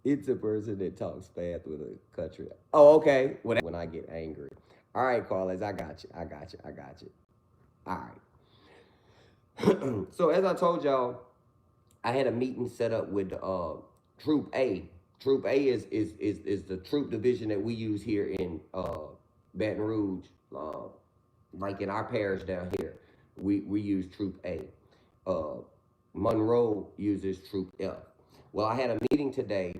It's a person that talks fast with a country. Oh, okay. When I get angry. All right, Carlos, I got you. I got you. I got you. All right. So as I told y'all, I had a meeting set up with Troop A. Troop A is the troop division that we use here in Baton Rouge, like in our parish down here. We use Troop A. Uh, Monroe uses Troop F. Well, I had a meeting today.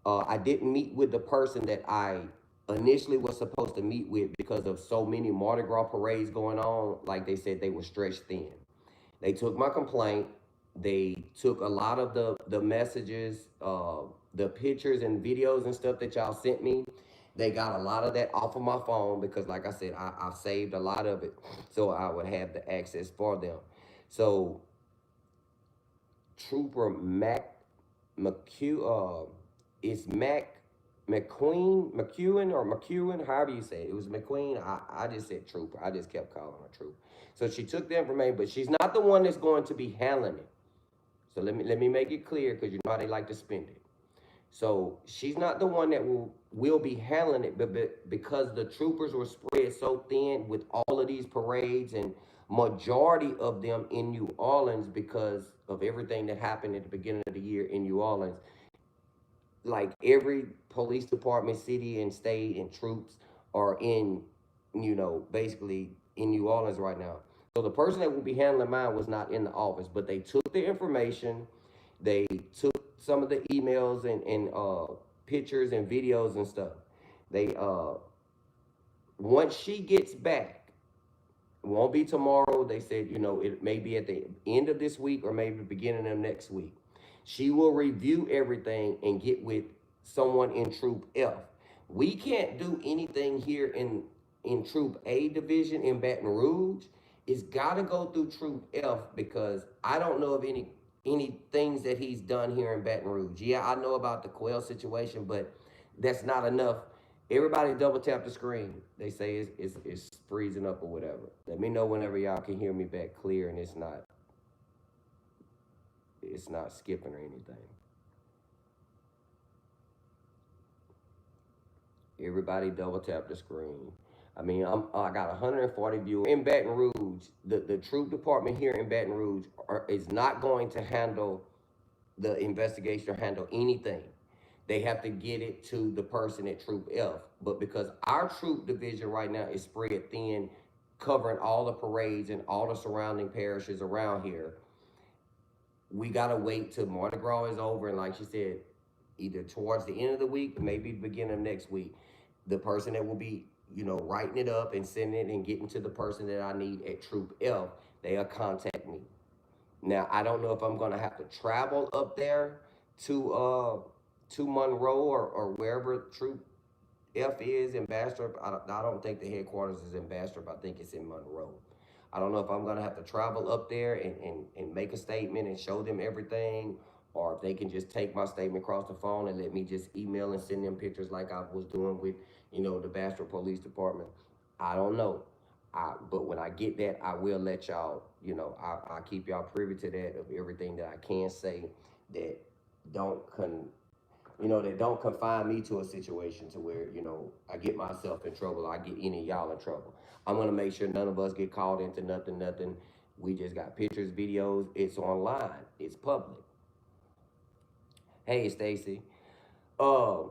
I didn't meet with the person that I initially was supposed to meet with because of so many Mardi Gras parades going on. Like they said, they were stretched thin. They took my complaint. They took a lot of the messages, the pictures and videos and stuff that y'all sent me. They got a lot of that off of my phone because, like I said, I've saved a lot of it so I would have the access for them. So Trooper Mac it's McQueen or McEwen, however you say it. It was McQueen. I just said Trooper. I just kept calling her Trooper. So she took the information, but she's not the one that's going to be handling it. So let me make it clear because you know how they like to spend it. So she's not the one that will be handling it, but because the troopers were spread so thin with all of these parades and majority of them in New Orleans because of everything that happened at the beginning of the year in New Orleans, like every police department, city and state and troops are in, basically in New Orleans right now. So the person that will be handling mine was not in the office, but they took the information, they took some of the emails and pictures and videos and stuff. They once she gets back, it won't be tomorrow. They said, it may be at the end of this week or maybe the beginning of next week. She will review everything and get with someone in Troop F. We can't do anything here in Troop A division in Baton Rouge. It's got to go through Troop F because I don't know of any things that he's done here in Baton Rouge. Yeah, I know about the Quail situation, but that's not enough. Everybody double tap the screen. They say it's freezing up or whatever. Let me know whenever y'all can hear me back clear and it's not skipping or anything. Everybody double tap the screen. I mean, I got 140 viewers in Baton Rouge. The troop department here in Baton Rouge is not going to handle the investigation or handle anything. They have to get it to the person at Troop F. But because our troop division right now is spread thin, covering all the parades and all the surrounding parishes around here, we gotta wait till Mardi Gras is over. And like she said, either towards the end of the week, maybe the beginning of next week, the person that will be, writing it up and sending it and getting to the person that I need at Troop F, they'll contact me. Now I don't know if I'm gonna have to travel up there to Monroe or wherever Troop F is in Bastrop. I don't think the headquarters is in Bastrop. I think it's in Monroe. I don't know if I'm gonna have to travel up there and make a statement and show them everything, or if they can just take my statement across the phone and let me just email and send them pictures like I was doing with, the Bastrop Police Department. I don't know. But when I get that, I will let y'all, I keep y'all privy to that of everything that I can say that don't con that don't confine me to a situation to where, I get myself in trouble or I get any of y'all in trouble. I'm gonna make sure none of us get called into nothing. We just got pictures, videos, it's online, it's public. Hey Stacy. Um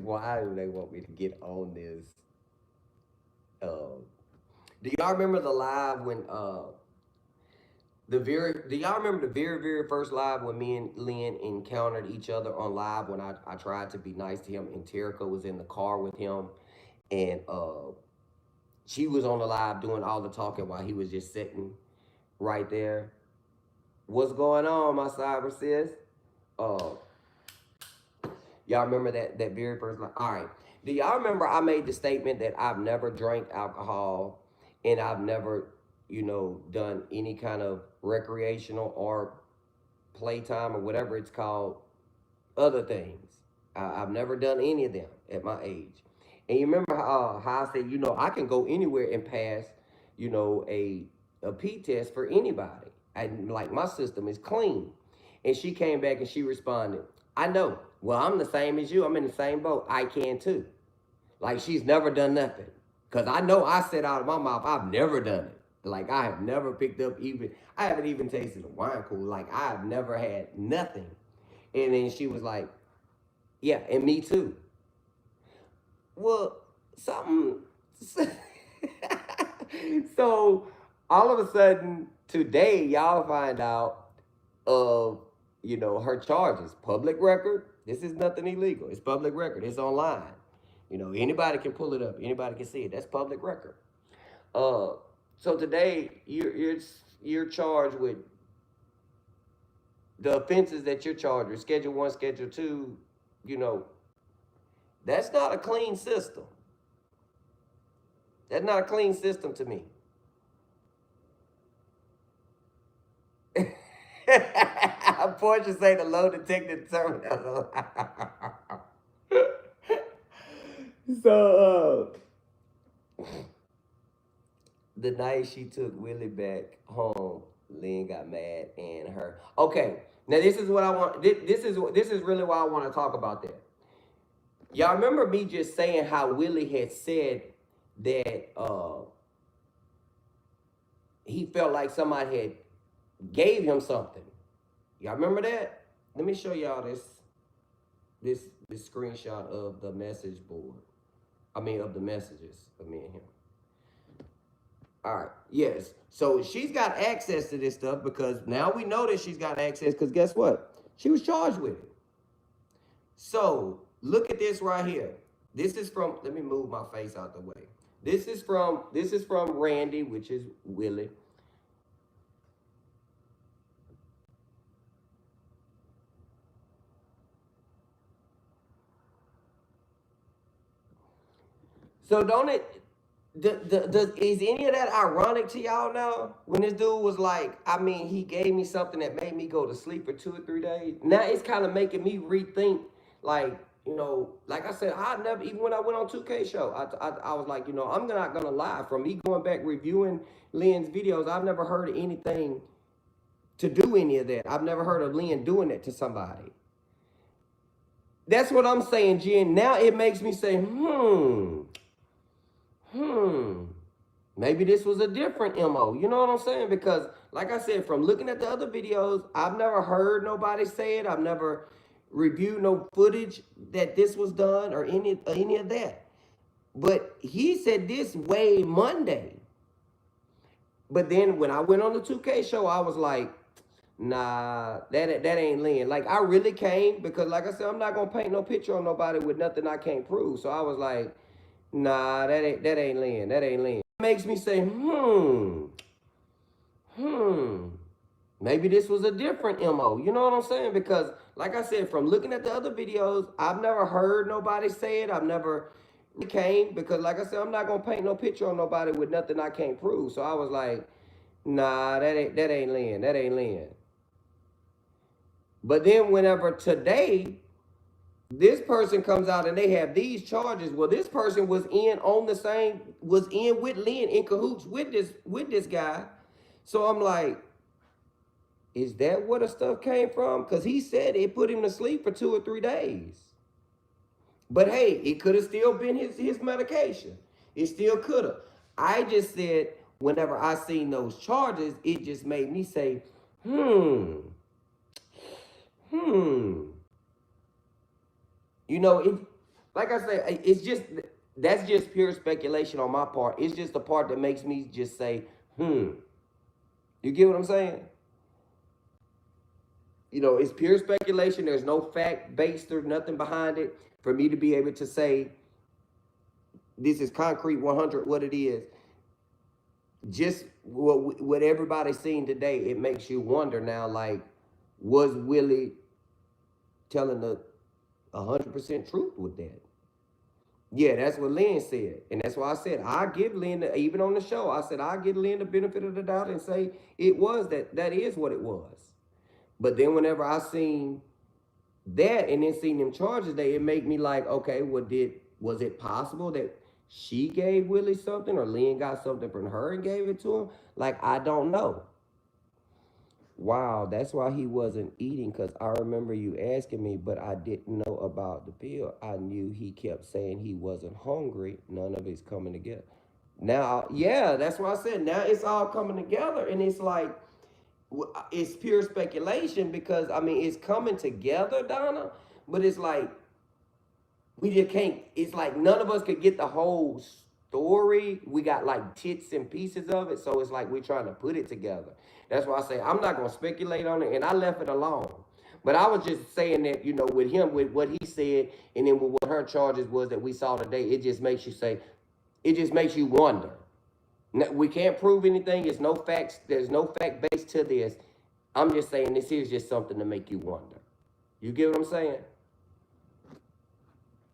why do they want me to get on this? Um do y'all remember the live when do y'all remember the very first live when me and Lynn encountered each other on live when I tried to be nice to him and Terrica was in the car with him and she was on the live doing all the talking while he was just sitting right there. What's going on, my cyber sis? Uh y'all remember that very first live? All right. Do y'all remember I made the statement that I've never drank alcohol and I've never, done any kind of recreational or playtime or whatever it's called, other things. I've never done any of them at my age. And you remember how I said, I can go anywhere and pass, a a P test for anybody. And like my system is clean. And she came back and she responded, I know. Well, I'm the same as you. I'm in the same boat. I can too. Like she's never done nothing. Because I know I said out of my mouth, I've never done it. Like I have never picked up I haven't even tasted a wine cooler. Like I have never had nothing. And then she was like, yeah, and me too. Well, something. So all of a sudden today, y'all find out of, her charges. Public record. This is nothing illegal. It's public record. It's online. Anybody can pull it up. Anybody can see it. That's public record. So today you're charged with the offenses that you're charged with. Schedule 1, Schedule 2. That's not a clean system. That's not a clean system to me. Portia say the low detected terminal. So the night she took Willie back home, Lynn got mad and her. Okay, now this is what I want. This is really why I want to talk about that. Y'all remember me just saying how Willie had said that he felt like somebody had gave him something. Y'all remember that? Let me show y'all this screenshot of the message board. Of the messages of me and him. All right, yes. So she's got access to this stuff because now we know that she's got access because guess what? She was charged with it. So look at this right here. This is from, let me move my face out the way. This is from Randy, which is Willie. So don't it, is any of that ironic to y'all now? When this dude was like, he gave me something that made me go to sleep for 2 or 3 days. Now it's kind of making me rethink, like, like I said, I never, even when I went on 2K show, I was like, I'm not going to lie. From me going back reviewing Lynn's videos, I've never heard of anything to do any of that. I've never heard of Lynn doing that to somebody. That's what I'm saying, Jen. Now it makes me say, maybe this was a different MO. You know what I'm saying? Because, like I said, from looking at the other videos, I've never heard nobody say it. I've never reviewed no footage that this was done or any of that. But he said this way Monday. But then when I went on the 2K show, I was like, nah, that ain't Lynn. Like, I really came because, like I said, I'm not going to paint no picture on nobody with nothing I can't prove. So I was like, nah, that ain't Lynn. That ain't Lynn. It makes me say, maybe this was a different MO. You know what I'm saying? Because, like I said, from looking at the other videos, I've never heard nobody say it. I've never came because, like I said, I'm not gonna paint no picture on nobody with nothing I can't prove. So I was like, nah, that ain't Lynn. That ain't Lynn. But then whenever today, this person comes out and they have these charges. Well, this person was in with Lynn in cahoots with this guy. So I'm like, is that where the stuff came from? Because he said it put him to sleep for 2 or 3 days. But hey, it could have still been his medication. It still could have. I just said, whenever I seen those charges, it just made me say, like I said, that's just pure speculation on my part. It's just the part that makes me just say, You get what I'm saying? It's pure speculation. There's no fact based or nothing behind it for me to be able to say this is concrete 100 what it is. Just what everybody's seen today, it makes you wonder now, like, was Willie telling the 100% truth with that? Yeah, that's what Lynn said. And that's why I said, I give Lynn, even on the show, I said, I give Lynn the benefit of the doubt and say it was that is what it was. But then whenever I seen that and then seen them charges, it made me like, okay, was it possible that she gave Willie something or Lynn got something from her and gave it to him. Like, I don't know. Wow, that's why he wasn't eating, because I remember you asking me, but I didn't know about the pill. I knew he kept saying he wasn't hungry. None of it's coming together. Now, yeah, that's what I said. Now it's all coming together, and it's like, it's pure speculation because, I mean, it's coming together, Donna, but it's like, we just can't, it's like none of us could get the whole story. We got like tits and pieces of it, so it's like we're trying to put it together. That's why I say I'm not going to speculate on it, and I left it alone. But I was just saying that, with him, with what he said, and then with what her charges was that we saw today, it just makes you say, it just makes you wonder. We can't prove anything. There's no facts. There's no fact base to this. I'm just saying this is just something to make you wonder. You get what I'm saying?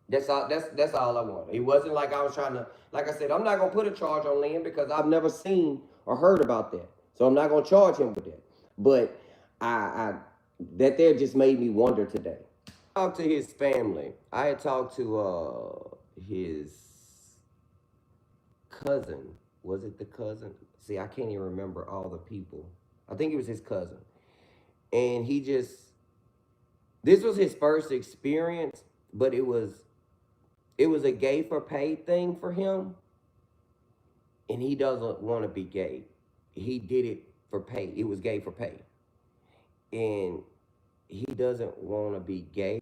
That's all. That's all I want. It wasn't like I was trying to. Like I said, I'm not gonna put a charge on Lynn because I've never seen or heard about that. So I'm not gonna charge him with that. But I that there just made me wonder today. I talked to his family. I had talked to his cousin. Was it the cousin? See, I can't even remember all the people. I think it was his cousin. And this was his first experience, but it was a gay for pay thing for him. And he doesn't want to be gay. He did it for pay. It was gay for pay. And he doesn't want to be gay.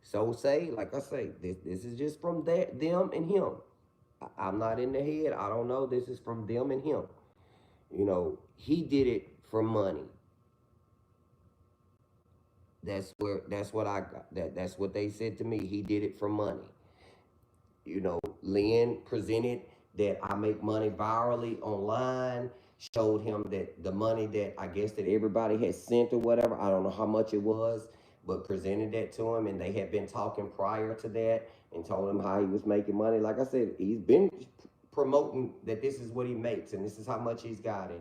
So like I say, this is just from them and him. I'm not in the head. I don't know. This is from them and him. He did it for money. That's what I got. That's what they said to me. He did it for money. Lynn presented that I make money virally online, showed him that the money that I guess that everybody had sent or whatever, I don't know how much it was, but presented that to him, and they had been talking prior to that and told him how he was making money. Like I said, he's been promoting that this is what he makes and this is how much he's got. And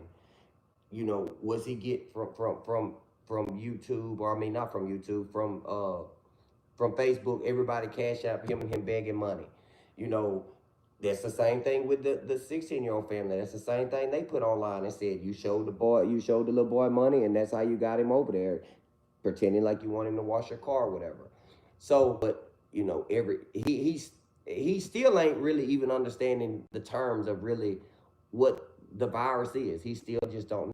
what's he get from YouTube, or I mean not from YouTube, from Facebook, everybody cash out him and him begging money. That's the same thing with the 16-year-old family. That's the same thing they put online and said, you showed the little boy money, and that's how you got him over there, pretending like you want him to wash your car or whatever. So, but he still ain't really even understanding the terms of really what the virus is. He still just don't